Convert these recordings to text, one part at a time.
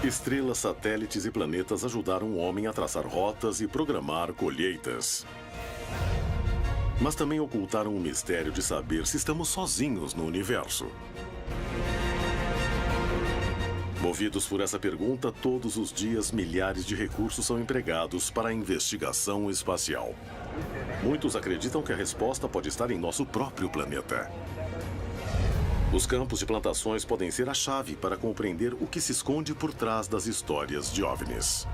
Estrelas, satélites e planetas ajudaram o homem a traçar rotas e programar colheitas. Mas também ocultaram o mistério de saber se estamos sozinhos no universo. Movidos por essa pergunta, todos os dias milhares de recursos são empregados para a investigação espacial. Muitos acreditam que a resposta pode estar em nosso próprio planeta. Os campos de plantações podem ser a chave para compreender o que se esconde por trás das histórias de OVNIs.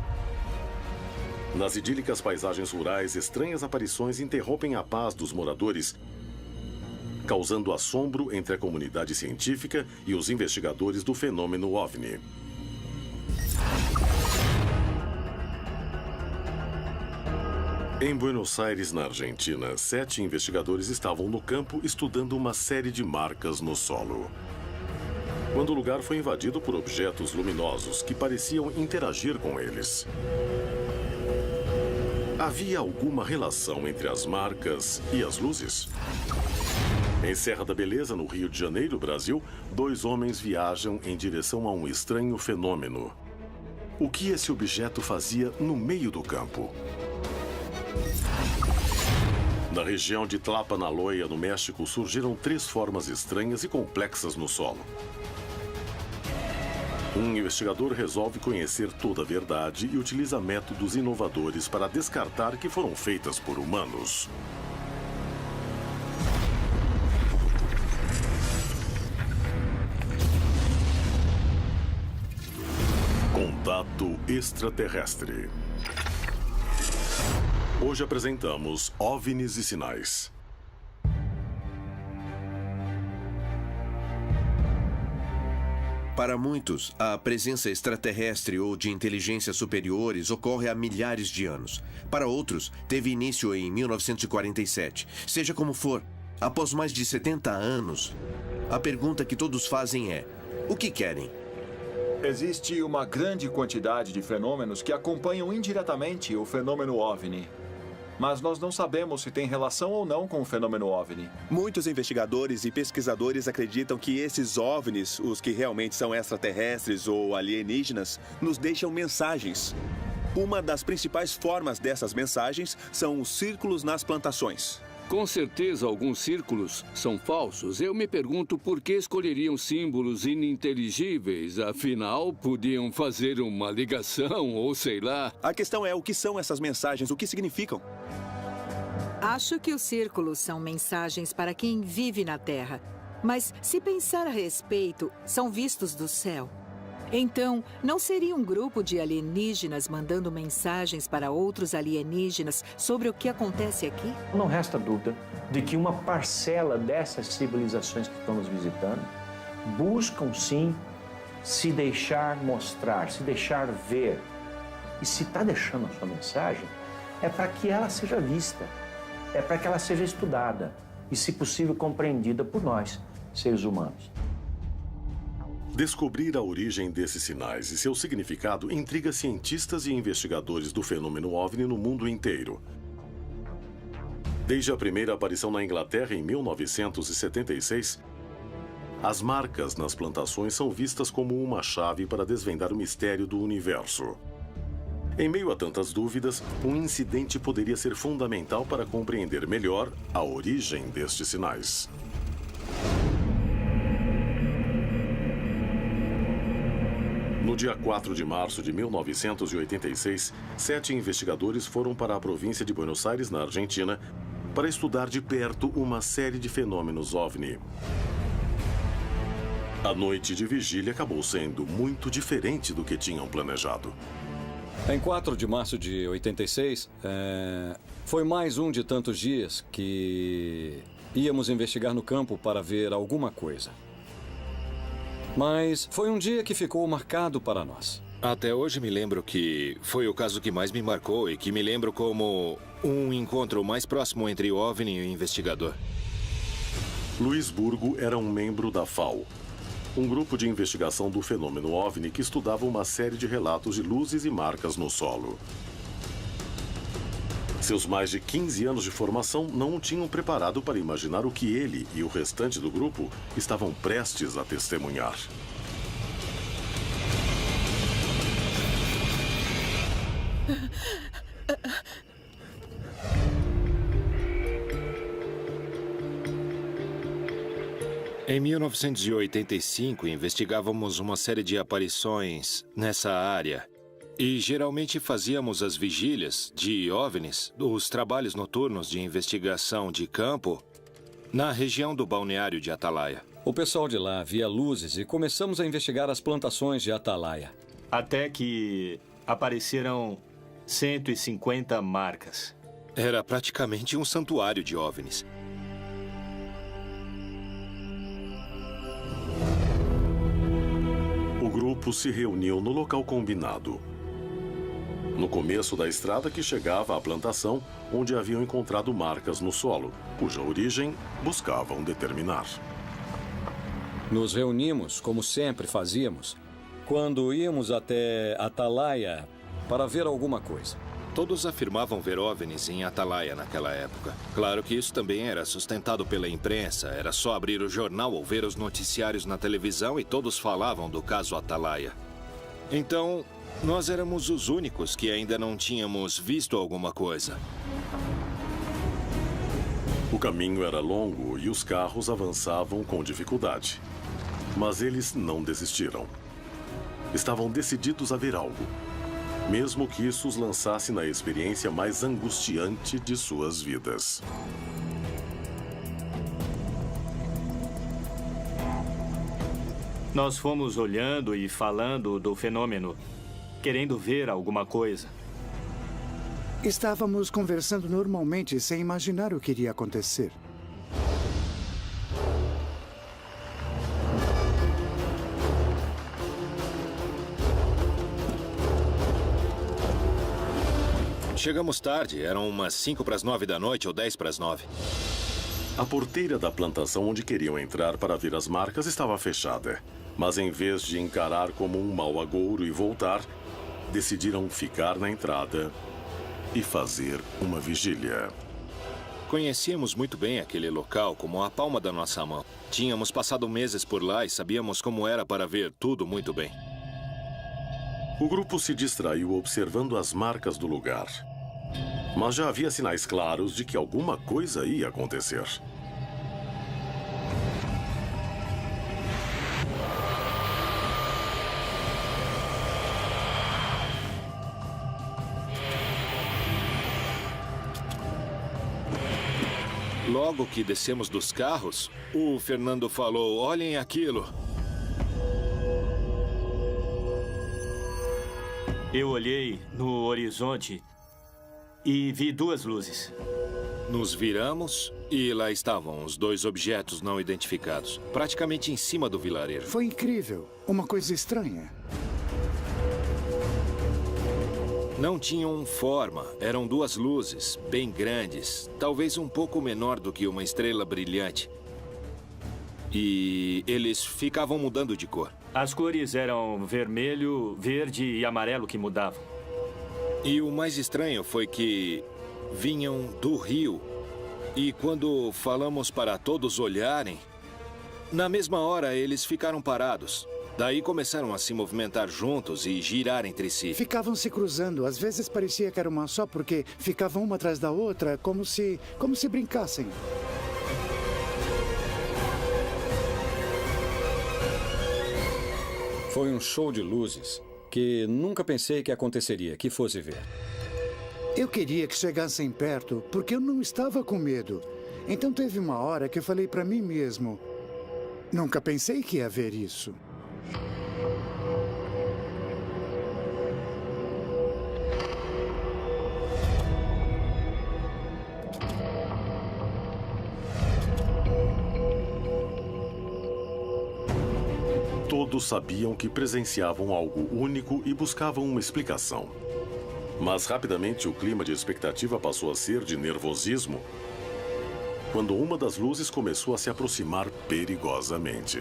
Nas idílicas paisagens rurais, estranhas aparições interrompem a paz dos moradores, causando assombro entre a comunidade científica e os investigadores do fenômeno OVNI. Em Buenos Aires, na Argentina, 7 investigadores estavam no campo estudando uma série de marcas no solo, quando o lugar foi invadido por objetos luminosos que pareciam interagir com eles. Havia alguma relação entre as marcas e as luzes? Em Serra da Beleza, no Rio de Janeiro, Brasil, 2 homens viajam em direção a um estranho fenômeno. O que esse objeto fazia no meio do campo? Na região de Tlapalanoia, no México, surgiram 3 formas estranhas e complexas no solo. Um investigador resolve conhecer toda a verdade e utiliza métodos inovadores para descartar que foram feitas por humanos. Contato extraterrestre. Hoje apresentamos OVNIs e sinais. Para muitos, a presença extraterrestre ou de inteligências superiores ocorre há milhares de anos. Para outros, teve início em 1947. Seja como for, após mais de 70 anos, a pergunta que todos fazem é: o que querem? Existe uma grande quantidade de fenômenos que acompanham indiretamente o fenômeno OVNI. Mas nós não sabemos se tem relação ou não com o fenômeno OVNI. Muitos investigadores e pesquisadores acreditam que esses OVNIs, os que realmente são extraterrestres ou alienígenas, nos deixam mensagens. Uma das principais formas dessas mensagens são os círculos nas plantações. Com certeza, alguns círculos são falsos. Eu me pergunto por que escolheriam símbolos ininteligíveis. Afinal, podiam fazer uma ligação ou sei lá. A questão é o que são essas mensagens, o que significam? Acho que os círculos são mensagens para quem vive na Terra. Mas, se pensar a respeito, são vistos do céu. Então, não seria um grupo de alienígenas mandando mensagens para outros alienígenas sobre o que acontece aqui? Não resta dúvida de que uma parcela dessas civilizações que estão nos visitando buscam, sim, se deixar mostrar, se deixar ver. E se está deixando a sua mensagem, é para que ela seja vista, é para que ela seja estudada e, se possível, compreendida por nós, seres humanos. Descobrir a origem desses sinais e seu significado intriga cientistas e investigadores do fenômeno OVNI no mundo inteiro. Desde a primeira aparição na Inglaterra em 1976, as marcas nas plantações são vistas como uma chave para desvendar o mistério do universo. Em meio a tantas dúvidas, um incidente poderia ser fundamental para compreender melhor a origem destes sinais. No dia 4 de março de 1986, 7 investigadores foram para a província de Buenos Aires, na Argentina, para estudar de perto uma série de fenômenos OVNI. A noite de vigília acabou sendo muito diferente do que tinham planejado. Em 4 de março de 86, foi mais um de tantos dias que íamos investigar no campo para ver alguma coisa. Mas foi um dia que ficou marcado para nós. Até hoje me lembro que foi o caso que mais me marcou e que me lembro como um encontro mais próximo entre o OVNI e o investigador. Luiz Burgo era um membro da FAO, um grupo de investigação do fenômeno OVNI que estudava uma série de relatos de luzes e marcas no solo. Seus mais de 15 anos de formação não o tinham preparado para imaginar o que ele e o restante do grupo estavam prestes a testemunhar. Em 1985, investigávamos uma série de aparições nessa área. E geralmente fazíamos as vigílias de OVNIs, os trabalhos noturnos de investigação de campo, na região do balneário de Atalaia. O pessoal de lá via luzes e começamos a investigar as plantações de Atalaia. Até que apareceram 150 marcas. Era praticamente um santuário de OVNIs. O grupo se reuniu no local combinado. No começo da estrada que chegava à plantação, onde haviam encontrado marcas no solo, cuja origem buscavam determinar. Nos reunimos, como sempre fazíamos, quando íamos até Atalaia para ver alguma coisa. Todos afirmavam ver OVNIs em Atalaia naquela época. Claro que isso também era sustentado pela imprensa. Era só abrir o jornal ou ver os noticiários na televisão e todos falavam do caso Atalaia. Então, nós éramos os únicos que ainda não tínhamos visto alguma coisa. O caminho era longo e os carros avançavam com dificuldade. Mas eles não desistiram. Estavam decididos a ver algo, mesmo que isso os lançasse na experiência mais angustiante de suas vidas. Nós fomos olhando e falando do fenômeno, querendo ver alguma coisa. Estávamos conversando normalmente, sem imaginar o que iria acontecer. Chegamos tarde, eram umas 5 para as 9 da noite ou 10 para as 9. A porteira da plantação onde queriam entrar para ver as marcas estava fechada. Mas em vez de encarar como um mau agouro e voltar, decidiram ficar na entrada e fazer uma vigília. Conhecíamos muito bem aquele local como a palma da nossa mão. Tínhamos passado meses por lá e sabíamos como era para ver tudo muito bem. O grupo se distraiu observando as marcas do lugar. Mas já havia sinais claros de que alguma coisa ia acontecer. Logo que descemos dos carros, o Fernando falou: "Olhem aquilo." Eu olhei no horizonte e vi duas luzes. Nos viramos e lá estavam os dois objetos não identificados, praticamente em cima do vilarejo. Foi incrível. Uma coisa estranha. Não tinham forma, eram duas luzes, bem grandes, talvez um pouco menor do que uma estrela brilhante. E eles ficavam mudando de cor. As cores eram vermelho, verde e amarelo que mudavam. E o mais estranho foi que vinham do rio. E quando falamos para todos olharem, na mesma hora eles ficaram parados. Daí começaram a se movimentar juntos e girar entre si. Ficavam se cruzando. Às vezes parecia que era uma só, porque ficavam uma atrás da outra, como se brincassem. Foi um show de luzes que nunca pensei que aconteceria, que fosse ver. Eu queria que chegassem perto, porque eu não estava com medo. Então teve uma hora que eu falei para mim mesmo: nunca pensei que ia ver isso. Todos sabiam que presenciavam algo único e buscavam uma explicação. Mas rapidamente o clima de expectativa passou a ser de nervosismo quando uma das luzes começou a se aproximar perigosamente.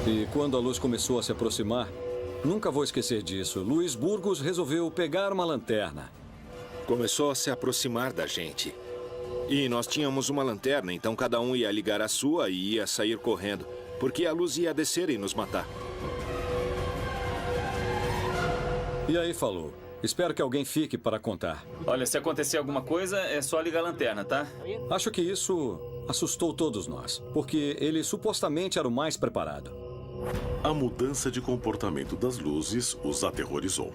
E quando a luz começou a se aproximar, nunca vou esquecer disso, Luiz Burgos resolveu pegar uma lanterna. Começou a se aproximar da gente. E nós tínhamos uma lanterna, então cada um ia ligar a sua e ia sair correndo, porque a luz ia descer e nos matar. E aí, falou. Espero que alguém fique para contar. Olha, se acontecer alguma coisa, é só ligar a lanterna, tá? Acho que isso assustou todos nós, porque ele supostamente era o mais preparado. A mudança de comportamento das luzes os aterrorizou.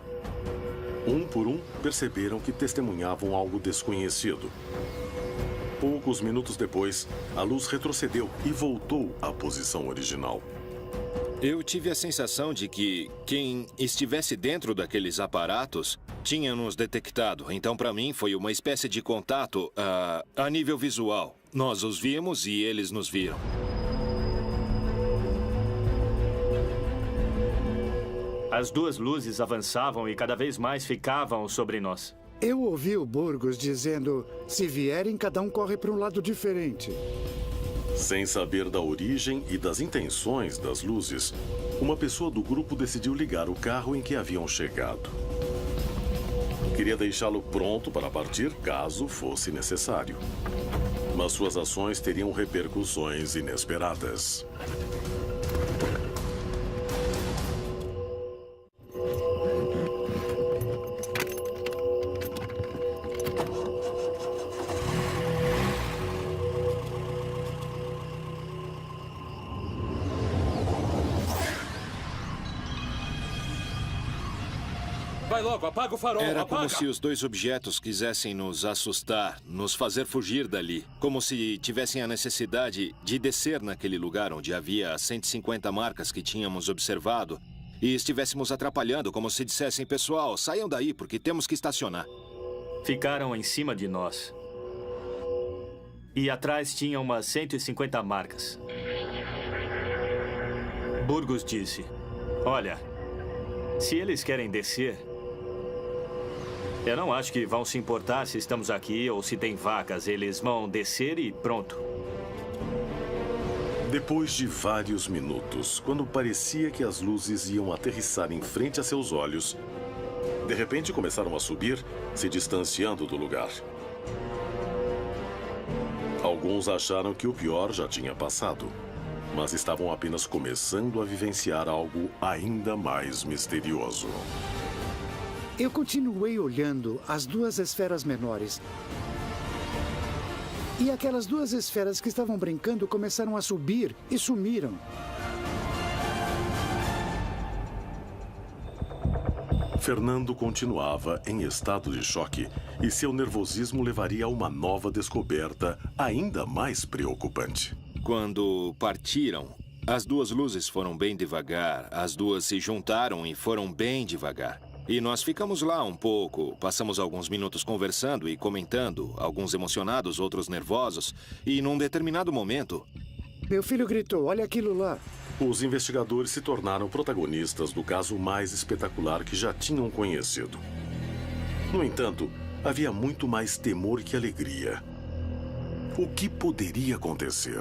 Um por um, perceberam que testemunhavam algo desconhecido. Poucos minutos depois, a luz retrocedeu e voltou à posição original. Eu tive a sensação de que quem estivesse dentro daqueles aparatos tinha nos detectado. Então, para mim, foi uma espécie de contato a nível visual. Nós os vimos e eles nos viram. As duas luzes avançavam e cada vez mais ficavam sobre nós. Eu ouvi o Burgos dizendo, se vierem, cada um corre para um lado diferente. Sem saber da origem e das intenções das luzes, uma pessoa do grupo decidiu ligar o carro em que haviam chegado. Queria deixá-lo pronto para partir caso fosse necessário. Mas suas ações teriam repercussões inesperadas. Vai logo, apaga o farol, Era apaga! como se os dois objetos quisessem nos assustar, nos fazer fugir dali. Como se tivessem a necessidade de descer naquele lugar onde havia as 150 marcas que tínhamos observado e estivéssemos atrapalhando, como se dissessem, pessoal, saiam daí porque temos que estacionar. Ficaram em cima de nós. E atrás tinha umas 150 marcas. Burgos disse, olha, se eles querem descer, eu não acho que vão se importar se estamos aqui ou se tem vacas. Eles vão descer e pronto. Depois de vários minutos, quando parecia que as luzes iam aterrissar em frente a seus olhos, de repente começaram a subir, se distanciando do lugar. Alguns acharam que o pior já tinha passado, mas estavam apenas começando a vivenciar algo ainda mais misterioso. Eu continuei olhando as duas esferas menores. E aquelas duas esferas que estavam brincando começaram a subir e sumiram. Fernando continuava em estado de choque e seu nervosismo levaria a uma nova descoberta ainda mais preocupante. Quando partiram, as duas luzes foram bem devagar, as duas se juntaram e foram bem devagar. E nós ficamos lá um pouco, passamos alguns minutos conversando e comentando, alguns emocionados, outros nervosos, e num determinado momento... Meu filho gritou, olha aquilo lá. Os investigadores se tornaram protagonistas do caso mais espetacular que já tinham conhecido. No entanto, havia muito mais temor que alegria. O que poderia acontecer?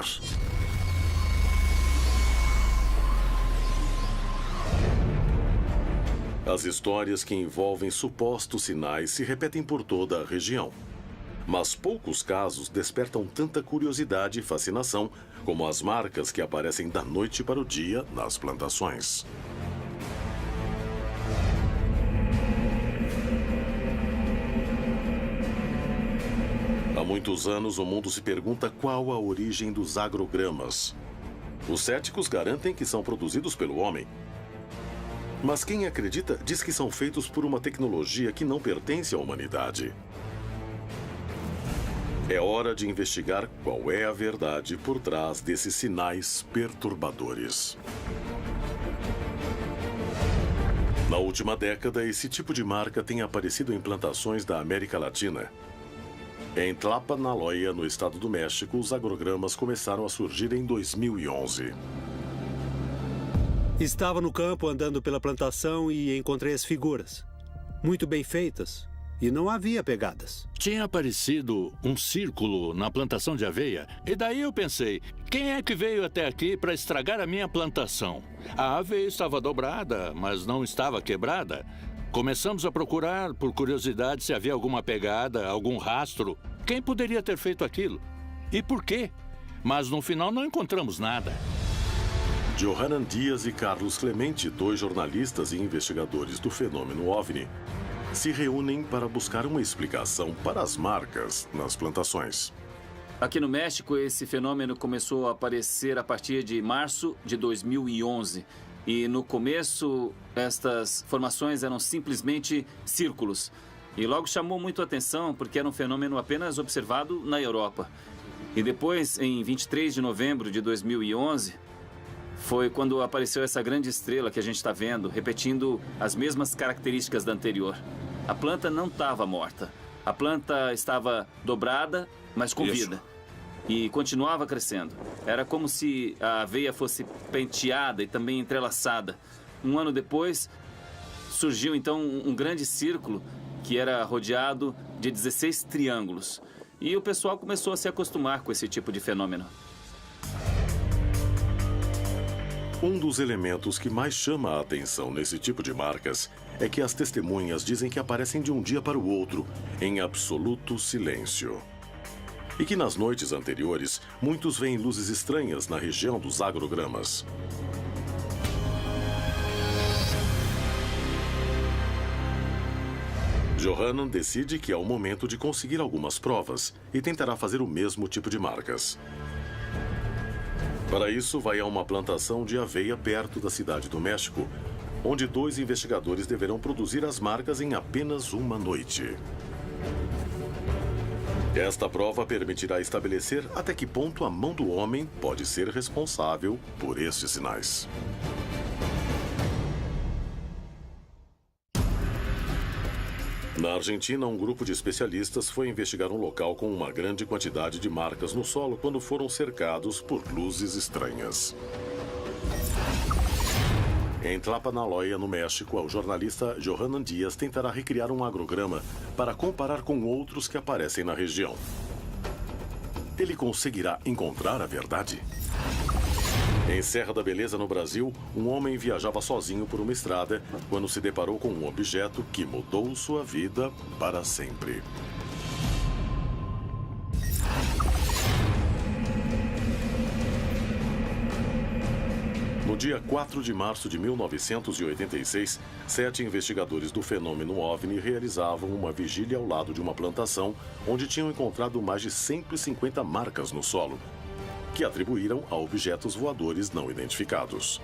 As histórias que envolvem supostos sinais se repetem por toda a região. Mas poucos casos despertam tanta curiosidade e fascinação como as marcas que aparecem da noite para o dia nas plantações. Há muitos anos, o mundo se pergunta qual a origem dos agrogramas. Os céticos garantem que são produzidos pelo homem. Mas quem acredita diz que são feitos por uma tecnologia que não pertence à humanidade. É hora de investigar qual é a verdade por trás desses sinais perturbadores. Na última década, esse tipo de marca tem aparecido em plantações da América Latina. Em Tlapanaloya, no estado do México, os agrogramas começaram a surgir em 2011. Estava no campo andando pela plantação e encontrei as figuras. Muito bem feitas. E não havia pegadas. Tinha aparecido um círculo na plantação de aveia. E daí eu pensei, quem é que veio até aqui para estragar a minha plantação? A aveia estava dobrada, mas não estava quebrada. Começamos a procurar, por curiosidade, se havia alguma pegada, algum rastro. Quem poderia ter feito aquilo? E por quê? Mas no final não encontramos nada. Johanan Dias e Carlos Clemente, 2 jornalistas e investigadores do fenômeno OVNI, se reúnem para buscar uma explicação para as marcas nas plantações. Aqui no México, esse fenômeno começou a aparecer a partir de março de 2011. E no começo, estas formações eram simplesmente círculos. E logo chamou muito a atenção porque era um fenômeno apenas observado na Europa. E depois, em 23 de novembro de 2011, foi quando apareceu essa grande estrela que a gente está vendo, repetindo as mesmas características da anterior. A planta não estava morta. A planta estava dobrada, mas com vida. E continuava crescendo. Era como se a aveia fosse penteada e também entrelaçada. Um ano depois, surgiu então um grande círculo que era rodeado de 16 triângulos. E o pessoal começou a se acostumar com esse tipo de fenômeno. Um dos elementos que mais chama a atenção nesse tipo de marcas é que as testemunhas dizem que aparecem de um dia para o outro, em absoluto silêncio. E que nas noites anteriores, muitos veem luzes estranhas na região dos agrogramas. Johanan decide que é o momento de conseguir algumas provas e tentará fazer o mesmo tipo de marcas. Para isso, vai a uma plantação de aveia perto da cidade do México, onde 2 investigadores deverão produzir as marcas em apenas uma noite. Esta prova permitirá estabelecer até que ponto a mão do homem pode ser responsável por estes sinais. Na Argentina, um grupo de especialistas foi investigar um local com uma grande quantidade de marcas no solo quando foram cercados por luzes estranhas. Em Tlapanaloya, no México, o jornalista Johanan Dias tentará recriar um agrograma para comparar com outros que aparecem na região. Ele conseguirá encontrar a verdade? Em Serra da Beleza, no Brasil, um homem viajava sozinho por uma estrada quando se deparou com um objeto que mudou sua vida para sempre. No dia 4 de março de 1986, 7 investigadores do fenômeno OVNI realizavam uma vigília ao lado de uma plantação onde tinham encontrado mais de 150 marcas no solo, que atribuíram a objetos voadores não identificados.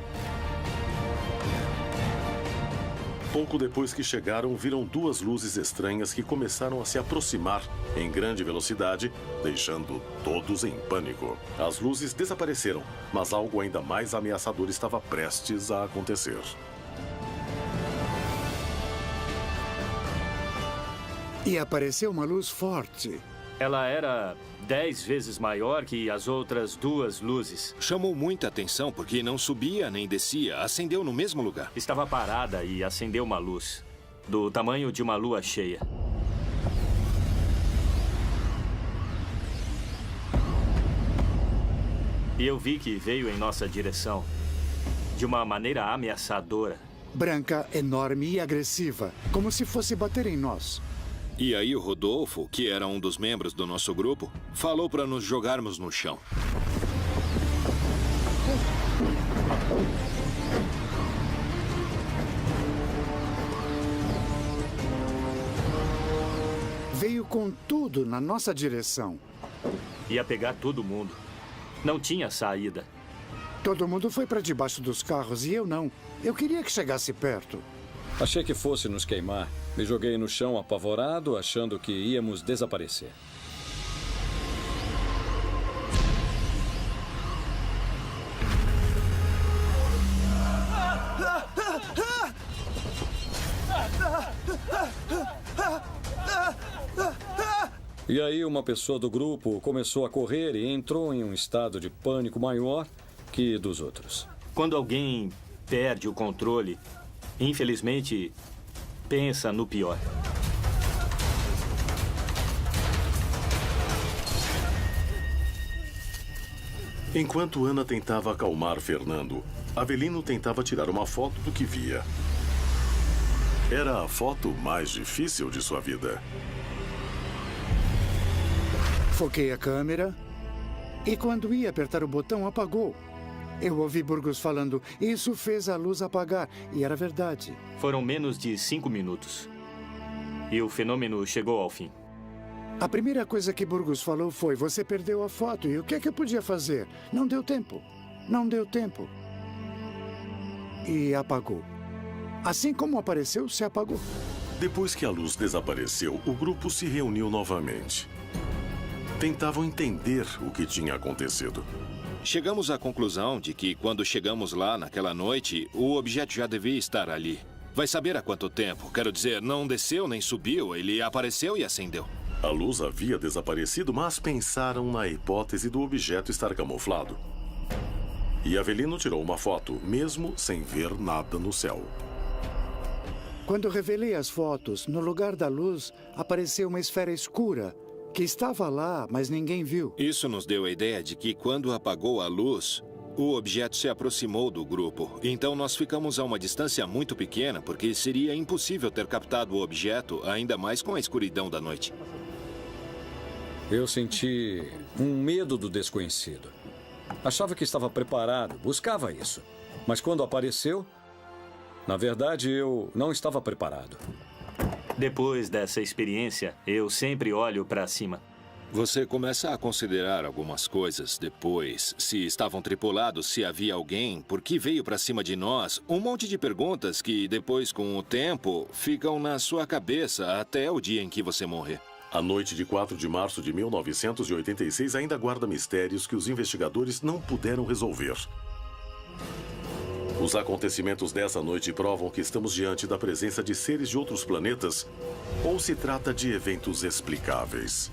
Pouco depois que chegaram, viram 2 luzes estranhas que começaram a se aproximar em grande velocidade, deixando todos em pânico. As luzes desapareceram, mas algo ainda mais ameaçador estava prestes a acontecer. E apareceu uma luz forte. Ela era 10 vezes maior que as outras 2 luzes. Chamou muita atenção porque não subia nem descia, acendeu no mesmo lugar. Estava parada e acendeu uma luz, do tamanho de uma lua cheia. E eu vi que veio em nossa direção, de uma maneira ameaçadora. Branca, enorme e agressiva, como se fosse bater em nós. E aí o Rodolfo, que era um dos membros do nosso grupo, falou para nos jogarmos no chão. Veio com tudo na nossa direção. Ia pegar todo mundo. Não tinha saída. Todo mundo foi para debaixo dos carros e eu não. Eu queria que chegasse perto. Achei que fosse nos queimar. Me joguei no chão apavorado, achando que íamos desaparecer. E aí uma pessoa do grupo começou a correr e entrou em um estado de pânico maior que dos outros. Quando alguém perde o controle, infelizmente, pensa no pior. Enquanto Ana tentava acalmar Fernando, Avelino tentava tirar uma foto do que via. Era a foto mais difícil de sua vida. Foquei a câmera e quando ia apertar o botão, apagou. Eu ouvi Burgos falando, isso fez a luz apagar. E era verdade. Foram menos de 5 minutos. E o fenômeno chegou ao fim. A primeira coisa que Burgos falou foi, você perdeu a foto. E o que é que eu podia fazer? Não deu tempo. Não deu tempo. E apagou. Assim como apareceu, se apagou. Depois que a luz desapareceu, o grupo se reuniu novamente. Tentavam entender o que tinha acontecido. Chegamos à conclusão de que, quando chegamos lá naquela noite, o objeto já devia estar ali. Vai saber há quanto tempo. Quero dizer, não desceu nem subiu, ele apareceu e acendeu. A luz havia desaparecido, mas pensaram na hipótese do objeto estar camuflado. E Avelino tirou uma foto, mesmo sem ver nada no céu. Quando revelei as fotos, no lugar da luz, apareceu uma esfera escura, que estava lá, mas ninguém viu. Isso nos deu a ideia de que, quando apagou a luz, o objeto se aproximou do grupo. Então nós ficamos a uma distância muito pequena, porque seria impossível ter captado o objeto, ainda mais com a escuridão da noite. Eu senti um medo do desconhecido. Achava que estava preparado, buscava isso. Mas quando apareceu, na verdade, eu não estava preparado. Depois dessa experiência, eu sempre olho para cima. Você começa a considerar algumas coisas depois. Se estavam tripulados, se havia alguém, por que veio para cima de nós? Um monte de perguntas que, depois, com o tempo, ficam na sua cabeça até o dia em que você morrer. A noite de 4 de março de 1986 ainda guarda mistérios que os investigadores não puderam resolver. Os acontecimentos dessa noite provam que estamos diante da presença de seres de outros planetas ou se trata de eventos explicáveis.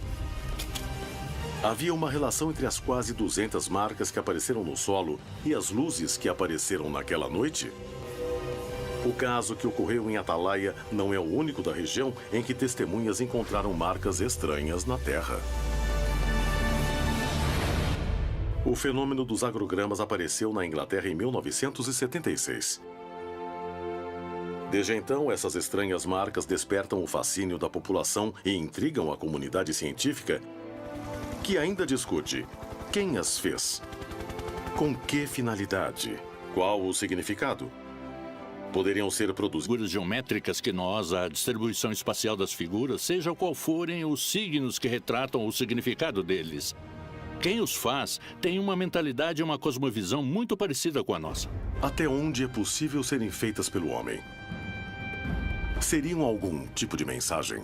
Havia uma relação entre as quase 200 marcas que apareceram no solo e as luzes que apareceram naquela noite? O caso que ocorreu em Atalaia não é o único da região em que testemunhas encontraram marcas estranhas na Terra. O fenômeno dos agrogramas apareceu na Inglaterra em 1976. Desde então, essas estranhas marcas despertam o fascínio da população e intrigam a comunidade científica, que ainda discute quem as fez, com que finalidade, qual o significado. Poderiam ser produzidas figuras geométricas que nós, a distribuição espacial das figuras, seja qual forem os signos que retratam o significado deles. Quem os faz tem uma mentalidade e uma cosmovisão muito parecida com a nossa. Até onde é possível serem feitas pelo homem? Seriam algum tipo de mensagem?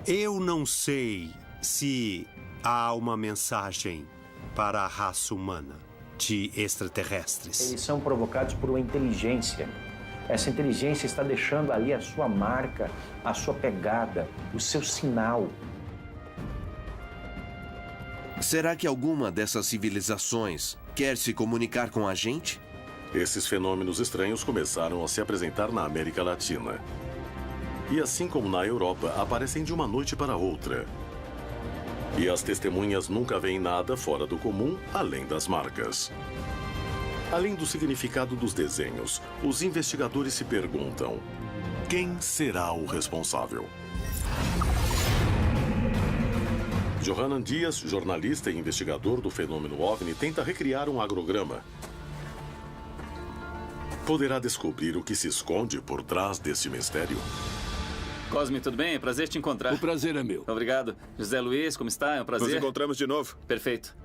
Eu não sei se há uma mensagem para a raça humana de extraterrestres. Eles são provocados por uma inteligência. Essa inteligência está deixando ali a sua marca, a sua pegada, o seu sinal. Será que alguma dessas civilizações quer se comunicar com a gente? Esses fenômenos estranhos começaram a se apresentar na América Latina. E assim como na Europa, aparecem de uma noite para outra. E as testemunhas nunca veem nada fora do comum, além das marcas. Além do significado dos desenhos, os investigadores se perguntam: quem será o responsável? Johanan Dias, jornalista e investigador do fenômeno OVNI, tenta recriar um agrograma. Poderá descobrir o que se esconde por trás desse mistério? Cosme, tudo bem? Prazer te encontrar. O prazer é meu. Obrigado. José Luiz, como está? É um prazer. Nos encontramos de novo. Perfeito.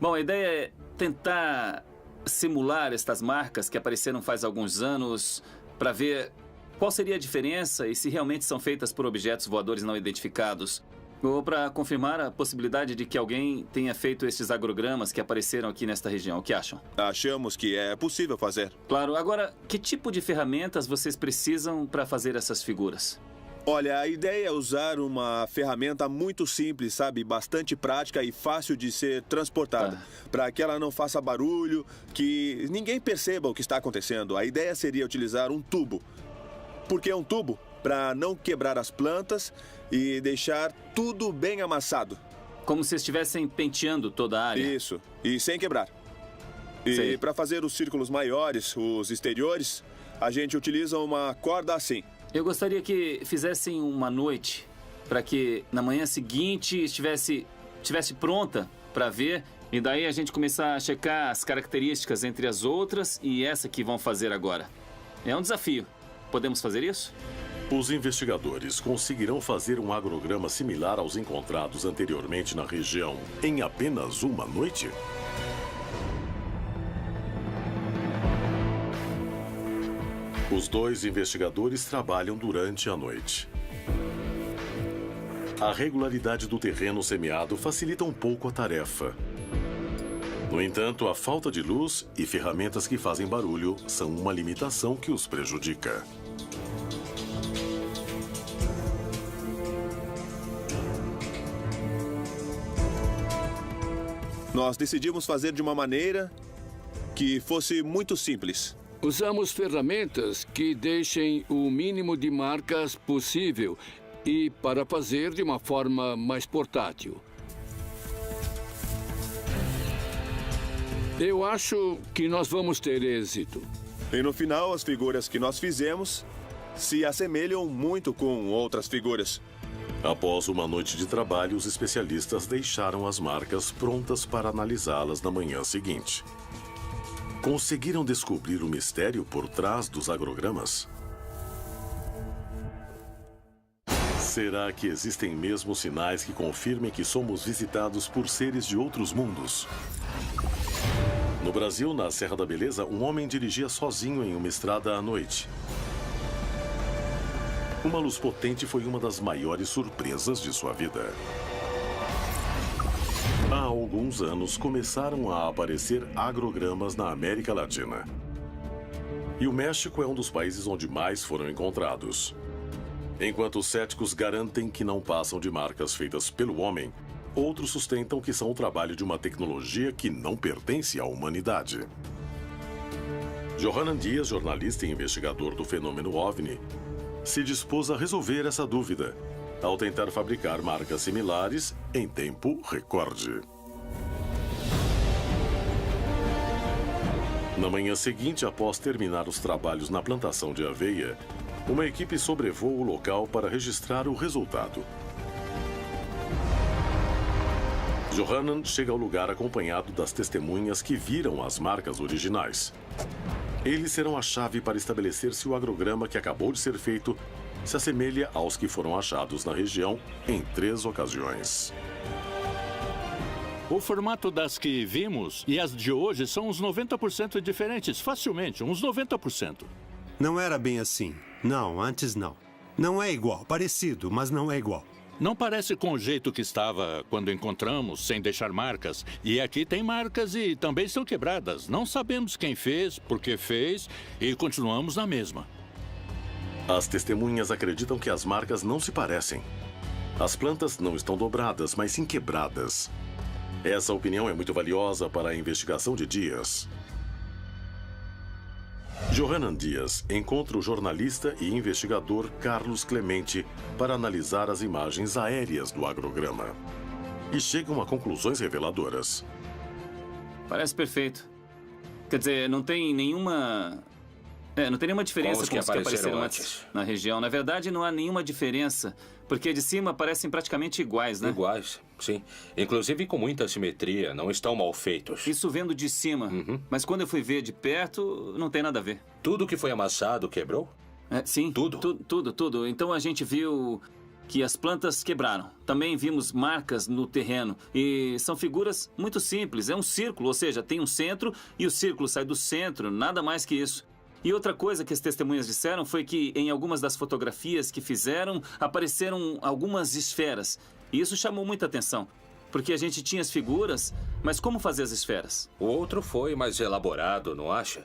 Bom, a ideia é tentar simular estas marcas que apareceram faz alguns anos para ver qual seria a diferença e se realmente são feitas por objetos voadores não identificados. Ou para confirmar a possibilidade de que alguém tenha feito estes agrogramas que apareceram aqui nesta região. O que acham? Achamos que é possível fazer. Claro. Agora, que tipo de ferramentas vocês precisam para fazer essas figuras? Olha, a ideia é usar uma ferramenta muito simples, sabe? Bastante prática e fácil de ser transportada. Para que ela não faça barulho, que ninguém perceba o que está acontecendo. A ideia seria utilizar um tubo. Por que um tubo? Para não quebrar as plantas e deixar tudo bem amassado. Como se estivessem penteando toda a área? Isso, e sem quebrar. E para fazer os círculos maiores, os exteriores, a gente utiliza uma corda assim. Eu gostaria que fizessem uma noite para que na manhã seguinte estivesse pronta para ver e daí a gente começar a checar as características entre as outras e essa que vão fazer agora. É um desafio. Podemos fazer isso? Os investigadores conseguirão fazer um agrograma similar aos encontrados anteriormente na região em apenas uma noite? Os dois investigadores trabalham durante a noite. A regularidade do terreno semeado facilita um pouco a tarefa. No entanto, a falta de luz e ferramentas que fazem barulho são uma limitação que os prejudica. Nós decidimos fazer de uma maneira que fosse muito simples. Usamos ferramentas que deixem o mínimo de marcas possível e para fazer de uma forma mais portátil. Eu acho que nós vamos ter êxito. E no final, as figuras que nós fizemos se assemelham muito com outras figuras. Após uma noite de trabalho, os especialistas deixaram as marcas prontas para analisá-las na manhã seguinte. Conseguiram descobrir o mistério por trás dos agrogramas? Será que existem mesmo sinais que confirmem que somos visitados por seres de outros mundos? No Brasil, na Serra da Beleza, um homem dirigia sozinho em uma estrada à noite. Uma luz potente foi uma das maiores surpresas de sua vida. Há alguns anos, começaram a aparecer agrogramas na América Latina. E o México é um dos países onde mais foram encontrados. Enquanto os céticos garantem que não passam de marcas feitas pelo homem, outros sustentam que são o trabalho de uma tecnologia que não pertence à humanidade. Johanan Dias, jornalista e investigador do fenômeno OVNI, se dispôs a resolver essa dúvida, ao tentar fabricar marcas similares em tempo recorde. Na manhã seguinte, após terminar os trabalhos na plantação de aveia, uma equipe sobrevoa o local para registrar o resultado. Johanan chega ao lugar acompanhado das testemunhas que viram as marcas originais. Eles serão a chave para estabelecer se o agrograma que acabou de ser feito se assemelha aos que foram achados na região em 3 ocasiões. O formato das que vimos e as de hoje são uns 90% diferentes, facilmente, uns 90%. Não era bem assim. Não, antes não. Não é igual, parecido, mas não é igual. Não parece com o jeito que estava quando encontramos, sem deixar marcas. E aqui tem marcas e também estão quebradas. Não sabemos quem fez, por que fez e continuamos na mesma. As testemunhas acreditam que as marcas não se parecem. As plantas não estão dobradas, mas sim quebradas. Essa opinião é muito valiosa para a investigação de Dias. Johanan Dias encontra o jornalista e investigador Carlos Clemente para analisar as imagens aéreas do agrograma. E chegam a conclusões reveladoras. Parece perfeito. Quer dizer, não tem nenhuma... não tem nenhuma diferença com os que apareceram antes na região. Na verdade, não há nenhuma diferença, porque de cima parecem praticamente iguais, né? Iguais, sim. Inclusive com muita simetria, não estão mal feitos. Isso vendo de cima. Mas quando eu fui ver de perto, não tem nada a ver. Tudo que foi amassado quebrou? Sim. Tudo? Tudo. Então a gente viu que as plantas quebraram. Também vimos marcas no terreno. E são figuras muito simples. É um círculo, ou seja, tem um centro e o círculo sai do centro, nada mais que isso. E outra coisa que as testemunhas disseram foi que em algumas das fotografias que fizeram, apareceram algumas esferas. E isso chamou muita atenção, porque a gente tinha as figuras, mas como fazer as esferas? O outro foi mais elaborado, não acha?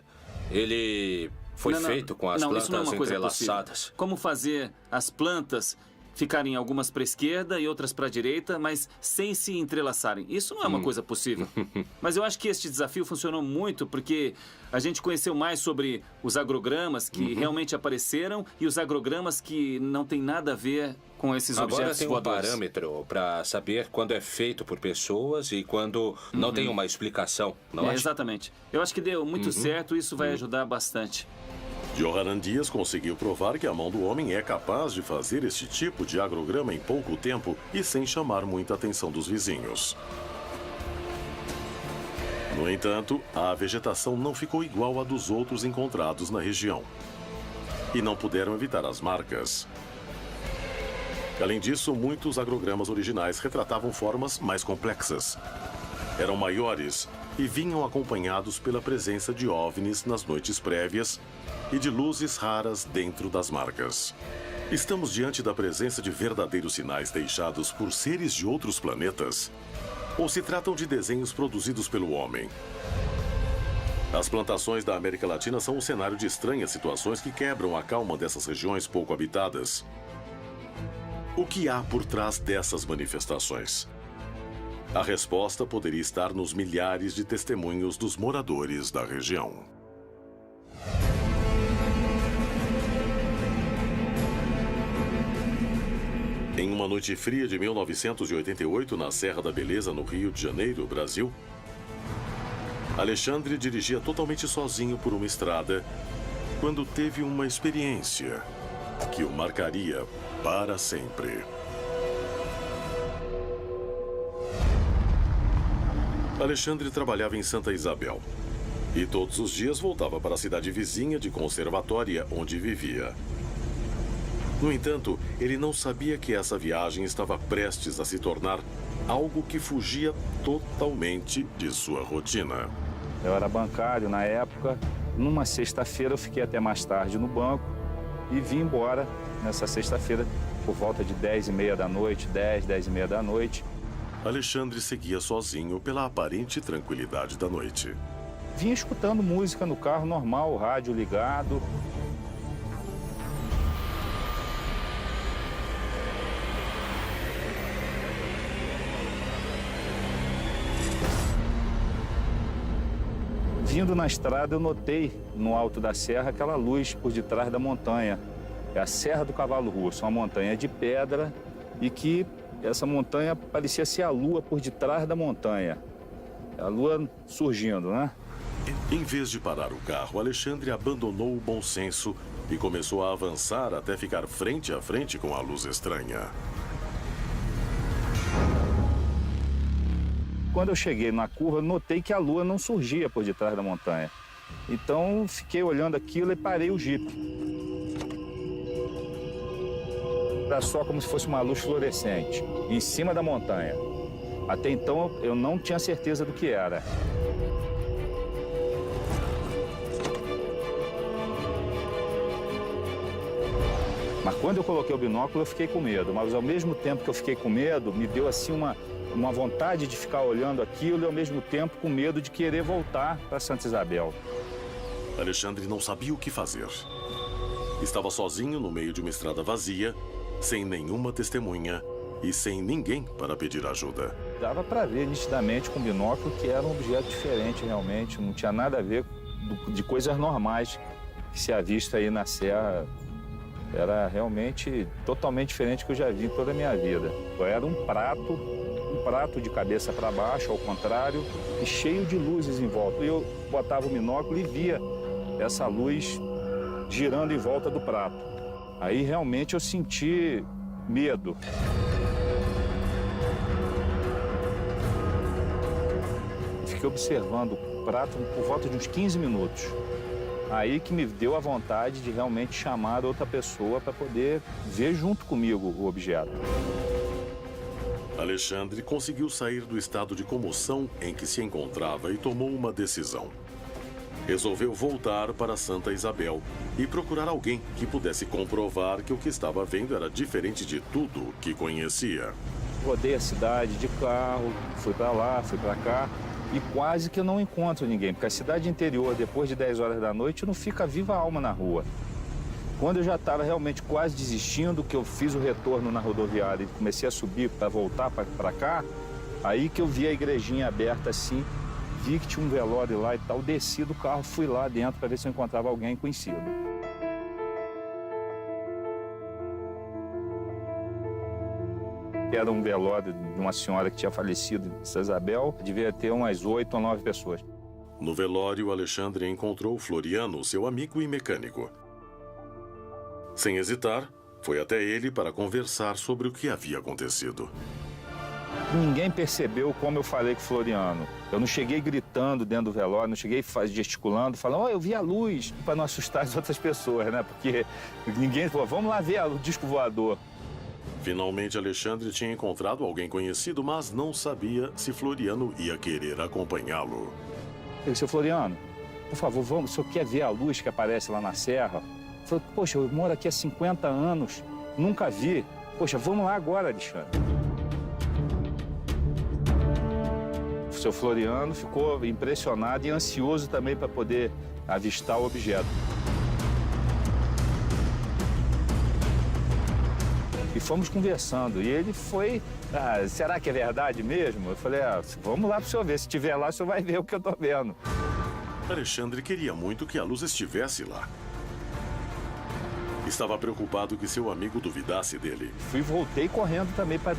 Ele foi feito com as plantas isso não é uma coisa entrelaçadas. Possível. Como fazer as plantas ficarem algumas para a esquerda e outras para a direita, mas sem se entrelaçarem. Isso não é uma coisa possível. Mas eu acho que este desafio funcionou muito porque a gente conheceu mais sobre os agrogramas que realmente apareceram e os agrogramas que não tem nada a ver com esses objetos voadores. Agora tem um parâmetro para saber quando é feito por pessoas e quando não tem uma explicação, não é? Exatamente. Eu acho que deu muito certo e isso vai ajudar bastante. Johanan Dias conseguiu provar que a mão do homem é capaz de fazer este tipo de agrograma em pouco tempo e sem chamar muita atenção dos vizinhos. No entanto, a vegetação não ficou igual à dos outros encontrados na região. E não puderam evitar as marcas. Além disso, muitos agrogramas originais retratavam formas mais complexas. Eram maiores e vinham acompanhados pela presença de OVNIs nas noites prévias e de luzes raras dentro das marcas. Estamos diante da presença de verdadeiros sinais deixados por seres de outros planetas? Ou se tratam de desenhos produzidos pelo homem? As plantações da América Latina são um cenário de estranhas situações que quebram a calma dessas regiões pouco habitadas. O que há por trás dessas manifestações? A resposta poderia estar nos milhares de testemunhos dos moradores da região. Em uma noite fria de 1988, na Serra da Beleza, no Rio de Janeiro, Brasil, Alexandre dirigia totalmente sozinho por uma estrada quando teve uma experiência que o marcaria para sempre. Alexandre trabalhava em Santa Isabel e todos os dias voltava para a cidade vizinha de Conservatória, onde vivia. No entanto, ele não sabia que essa viagem estava prestes a se tornar algo que fugia totalmente de sua rotina. Eu era bancário na época. Numa sexta-feira eu fiquei até mais tarde no banco e vim embora nessa sexta-feira por volta de 10h30 da noite, 10h30 da noite. Alexandre seguia sozinho pela aparente tranquilidade da noite. Vinha escutando música no carro normal, o rádio ligado. Vindo na estrada, eu notei no alto da serra aquela luz por detrás da montanha. É a Serra do Cavalo Russo, uma montanha de pedra e que essa montanha parecia ser a lua por detrás da montanha. A lua surgindo, né? Em vez de parar o carro, Alexandre abandonou o bom senso e começou a avançar até ficar frente a frente com a luz estranha. Quando eu cheguei na curva, notei que a lua não surgia por detrás da montanha. Então, fiquei olhando aquilo e parei o jipe. Era só como se fosse uma luz fluorescente, em cima da montanha. Até então, eu não tinha certeza do que era. Mas quando eu coloquei o binóculo, eu fiquei com medo. Mas ao mesmo tempo que eu fiquei com medo, me deu assim uma vontade de ficar olhando aquilo e ao mesmo tempo com medo de querer voltar para Santa Isabel. Alexandre não sabia o que fazer. Estava sozinho no meio de uma estrada vazia, sem nenhuma testemunha e sem ninguém para pedir ajuda. Dava para ver nitidamente com o binóculo que era um objeto diferente realmente, não tinha nada a ver de coisas normais que se ha visto aí na serra. Era realmente totalmente diferente do que eu já vi em toda a minha vida. Era um prato de cabeça para baixo, ao contrário, e cheio de luzes em volta. E eu botava o binóculo e via essa luz girando em volta do prato. Aí realmente eu senti medo. Fiquei observando o prato por volta de uns 15 minutos. Aí que me deu a vontade de realmente chamar outra pessoa para poder ver junto comigo o objeto. Alexandre conseguiu sair do estado de comoção em que se encontrava e tomou uma decisão. Resolveu voltar para Santa Isabel e procurar alguém que pudesse comprovar que o que estava vendo era diferente de tudo que conhecia. Rodei a cidade de carro, fui para lá, fui para cá e quase que eu não encontro ninguém, porque a cidade interior, depois de 10 horas da noite, não fica viva alma na rua. Quando eu já estava realmente quase desistindo, que eu fiz o retorno na rodoviária e comecei a subir para voltar para cá, aí que eu vi a igrejinha aberta assim, vi que tinha um velório lá e tal, desci do carro, fui lá dentro para ver se eu encontrava alguém conhecido. Era um velório de uma senhora que tinha falecido em Santa Isabel, devia ter umas 8 ou 9 pessoas. No velório, Alexandre encontrou Floriano, seu amigo e mecânico. Sem hesitar, foi até ele para conversar sobre o que havia acontecido. Ninguém percebeu como eu falei com o Floriano. Eu não cheguei gritando dentro do velório, não cheguei gesticulando, falando, eu vi a luz, para não assustar as outras pessoas, né? Porque ninguém falou, vamos lá ver o disco voador. Finalmente, Alexandre tinha encontrado alguém conhecido, mas não sabia se Floriano ia querer acompanhá-lo. Eu disse, seu Floriano, por favor, vamos, o senhor quer ver a luz que aparece lá na serra? Eu falei, poxa, eu moro aqui há 50 anos, nunca vi. Poxa, vamos lá agora, Alexandre. O seu Floriano ficou impressionado e ansioso também para poder avistar o objeto. E fomos conversando. E ele foi, será que é verdade mesmo? Eu falei, vamos lá para o senhor ver. Se estiver lá, o senhor vai ver o que eu estou vendo. Alexandre queria muito que a luz estivesse lá. Estava preocupado que seu amigo duvidasse dele. Voltei correndo também para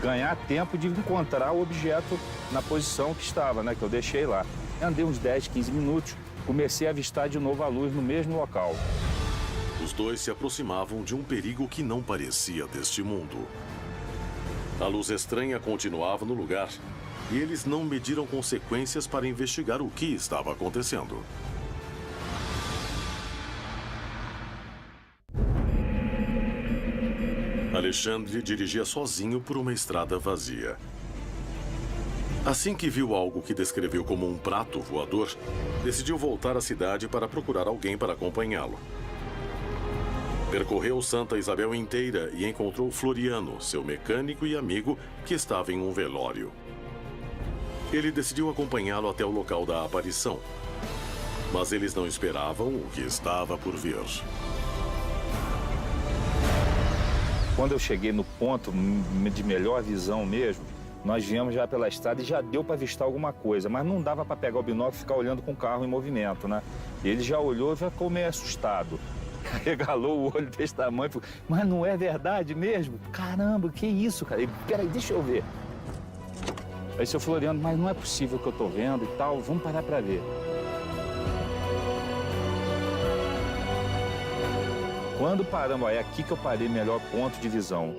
ganhar tempo de encontrar o objeto na posição que estava, né? Que eu deixei lá. Andei uns 10, 15 minutos, comecei a avistar de novo a luz no mesmo local. Os dois se aproximavam de um perigo que não parecia deste mundo. A luz estranha continuava no lugar e eles não mediram consequências para investigar o que estava acontecendo. Alexandre dirigia sozinho por uma estrada vazia. Assim que viu algo que descreveu como um prato voador, decidiu voltar à cidade para procurar alguém para acompanhá-lo. Percorreu Santa Isabel inteira e encontrou Floriano, seu mecânico e amigo, que estava em um velório. Ele decidiu acompanhá-lo até o local da aparição, mas eles não esperavam o que estava por vir. Quando eu cheguei no ponto de melhor visão mesmo, nós viemos já pela estrada e já deu para avistar alguma coisa, mas não dava para pegar o binóculo e ficar olhando com o carro em movimento, né? E ele já olhou e ficou meio assustado. Regalou o olho desse tamanho e falou, mas não é verdade mesmo? Caramba, que isso, cara? Peraí, deixa eu ver. Aí, seu Floriano, mas não é possível que eu tô vendo e tal, vamos parar para ver. Quando paramos, é aqui que eu parei, melhor ponto de visão.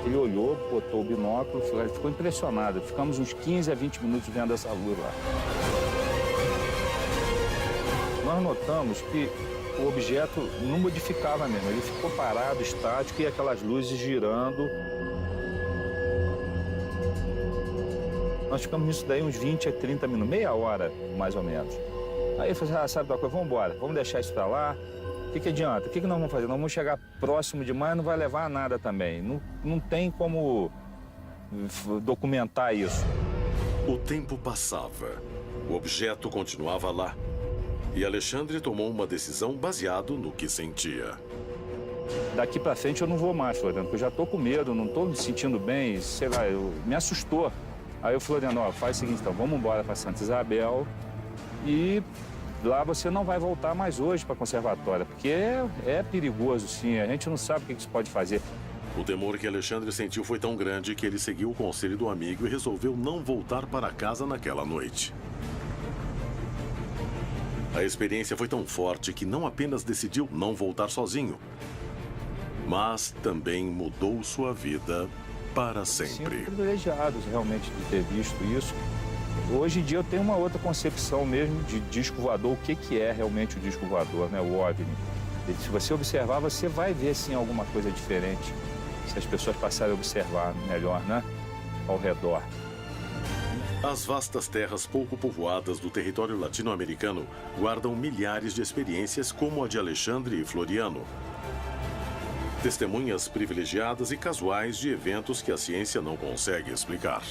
Ele olhou, botou o binóculo, ficou impressionado. Ficamos uns 15 a 20 minutos vendo essa luz lá. Nós notamos que o objeto não modificava mesmo, ele ficou parado, estático, e aquelas luzes girando. Nós ficamos nisso daí uns 20 a 30 minutos, meia hora, mais ou menos. Aí eu falei, sabe da coisa, vamos embora, vamos deixar isso pra lá. O que adianta? O que nós vamos fazer? Nós vamos chegar próximo demais, não vai levar a nada também. Não tem como documentar isso. O tempo passava, o objeto continuava lá. E Alexandre tomou uma decisão baseado no que sentia. Daqui pra frente eu não vou mais, Floriano, porque eu já tô com medo, não tô me sentindo bem, sei lá, me assustou. Aí o Floriano, faz o seguinte, então, vamos embora pra Santa Isabel e lá você não vai voltar mais hoje pra conservatória, porque é perigoso, sim, a gente não sabe o que isso pode fazer. O temor que Alexandre sentiu foi tão grande que ele seguiu o conselho do amigo e resolveu não voltar para casa naquela noite. A experiência foi tão forte que não apenas decidiu não voltar sozinho, mas também mudou sua vida para sempre. Sim, privilegiados realmente de ter visto isso. Hoje em dia eu tenho uma outra concepção mesmo de disco voador, o que é realmente o disco voador, né? O OVNI. E se você observar, você vai ver sim alguma coisa diferente, se as pessoas passarem a observar melhor, né? Ao redor. As vastas terras pouco povoadas do território latino-americano guardam milhares de experiências como a de Alexandre e Floriano. Testemunhas privilegiadas e casuais de eventos que a ciência não consegue explicar.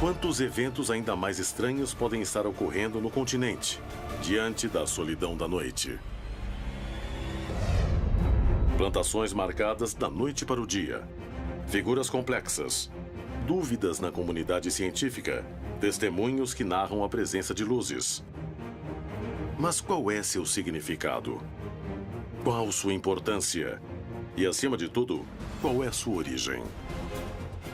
Quantos eventos ainda mais estranhos podem estar ocorrendo no continente, diante da solidão da noite? Plantações marcadas da noite para o dia. Figuras complexas. Dúvidas na comunidade científica, testemunhos que narram a presença de luzes. Mas qual é seu significado? Qual sua importância? E, acima de tudo, qual é sua origem?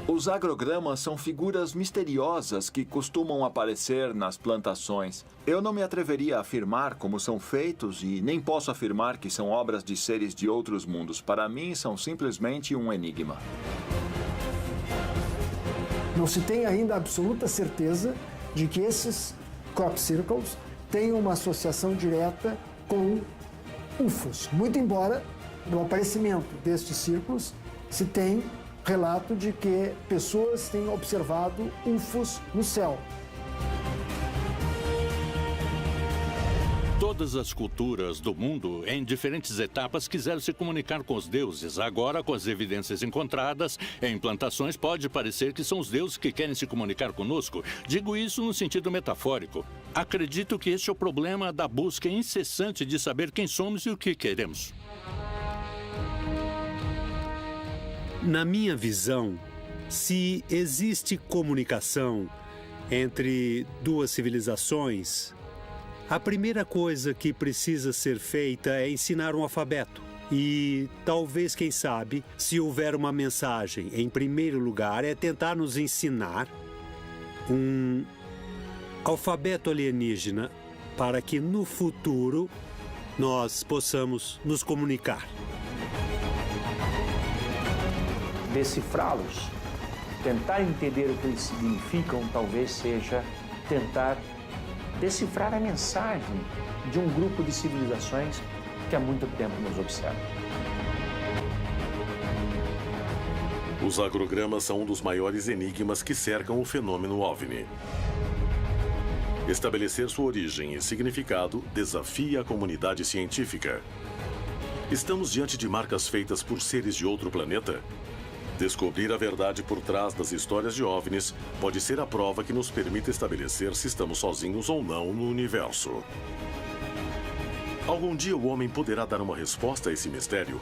Os agrogramas são figuras misteriosas que costumam aparecer nas plantações. Eu não me atreveria a afirmar como são feitos e nem posso afirmar que são obras de seres de outros mundos. Para mim, são simplesmente um enigma. Não se tem ainda absoluta certeza de que esses crop circles têm uma associação direta com UFOs. Muito embora, no aparecimento destes círculos, se tem relato de que pessoas têm observado UFOs no céu. Todas as culturas do mundo, em diferentes etapas, quiseram se comunicar com os deuses. Agora, com as evidências encontradas em plantações, pode parecer que são os deuses que querem se comunicar conosco. Digo isso no sentido metafórico. Acredito que este é o problema da busca incessante de saber quem somos e o que queremos. Na minha visão, se existe comunicação entre duas civilizações, a primeira coisa que precisa ser feita é ensinar um alfabeto. E talvez, quem sabe, se houver uma mensagem, em primeiro lugar, é tentar nos ensinar um alfabeto alienígena para que no futuro nós possamos nos comunicar. Decifrá-los, tentar entender o que eles significam, talvez seja tentar decifrar a mensagem de um grupo de civilizações que há muito tempo nos observa. Os agrogramas são um dos maiores enigmas que cercam o fenômeno OVNI. Estabelecer sua origem e significado desafia a comunidade científica. Estamos diante de marcas feitas por seres de outro planeta? Descobrir a verdade por trás das histórias de OVNIs pode ser a prova que nos permite estabelecer se estamos sozinhos ou não no universo. Algum dia o homem poderá dar uma resposta a esse mistério?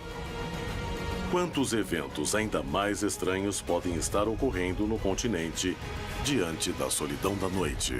Quantos eventos ainda mais estranhos podem estar ocorrendo no continente diante da solidão da noite?